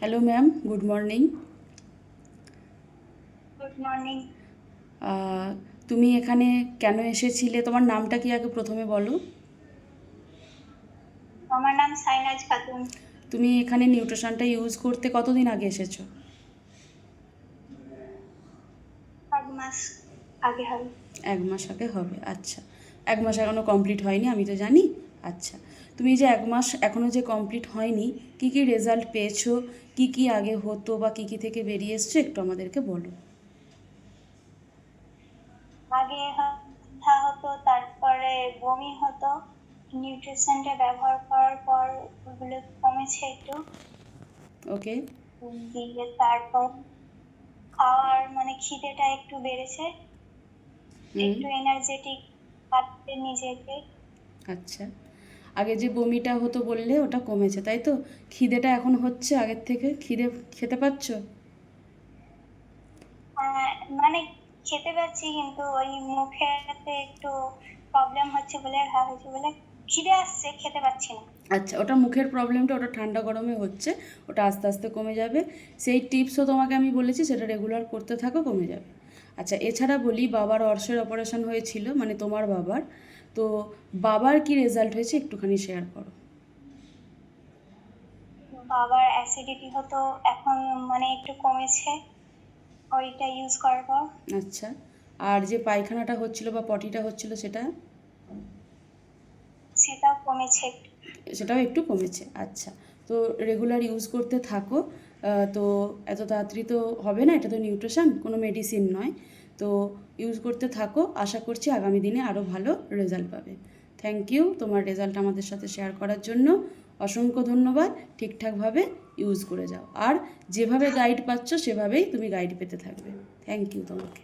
Hello ma'am, good morning. Good morning. তুমি এখানে কেন এসেছিলে? তোমার নামটা কি আগে প্রথমে বলো। আমার নাম সাইনাজ খাতুন। তুমি এখানে নিউট্রিশনটা ইউজ করতে কতদিন আগে এসেছো? 1 মাস আগে হবে। 1 মাস আগে হবে, আচ্ছা। 1 মাস এখনও কমপ্লিট হয়নি, আমি তো জানি। আচ্ছা, তুমি যে 1 মাস এখনও যে কমপ্লিট হয়নি, কি কি রেজাল্ট পেয়েছো, কি কি আগে হতো বা কি কি থেকে বেরিয়ে এসছো, একটু আমাদেরকে বলো। আগে ব্যথা হতো, তারপরে বমি হতো। নিউট্রিশনটা ব্যবহার করার পর ওগুলো কমেছে একটু। ওকে। দিয়ে তারপর খাওয়ার মানে খিদেটা একটু বেড়েছে, হুম। একটু এনার্জেটিক লাগছে নিজেকে। আচ্ছা, আগে যে বমিটা হতো বললে ওটা কমেছে, তাই তো? খিদেটা এখন হচ্ছে আগের থেকে? খিদে খেতে পাচ্ছো? মানে খেতে পাচ্ছি, কিন্তু ওই মুখেতে একটু প্রবলেম হচ্ছে বলে, হয়েছে বলে খিদে আসছে, খেতে পাচ্ছি না। আচ্ছা, ওটা মুখের প্রবলেমটা, ওটা ঠান্ডা গরমে হচ্ছে, ওটা আস্তে আস্তে কমে যাবে। সেই টিপসও তোমাকে আমি বলেছি, সেটা রেগুলার করতে থাকো, কমে যাবে। আচ্ছা, এছাড়া বলি, বাবার অর্শের অপারেশন হয়েছিল, মানে তোমার বাবার। তো বাবার কি রেজাল্ট হয়েছে একটুখানি শেয়ার করো। বাবার অ্যাসিডিটি হতো, এখন মানে একটু কমেছে ওইটা ইউজ করার পর। আচ্ছা, আর যে পায়খানাটা হচ্ছিল বা পটিটা হচ্ছিল সেটা? সেটাও কমেছে একটু। সেটাও একটু কমেছে, আচ্ছা। তো রেগুলার ইউজ করতে থাকো। তো এত তাড়াতাড়ি তো হবে না, এটা তো নিউট্রিশন, কোনো মেডিসিন নয়। তো ইউজ করতে থাকো, আশা করছি আগামী দিনে আরও ভালো রেজাল্ট পাবে। থ্যাংক ইউ তোমার রেজাল্ট আমাদের সাথে শেয়ার করার জন্য। অসংখ্য ধন্যবাদ। ঠিকঠাকভাবে ইউজ করে যাও, আর যেভাবে গাইড পাচ্ছ সেভাবেই তুমি গাইড পেতে থাকবে। থ্যাংক ইউ তোমাকে।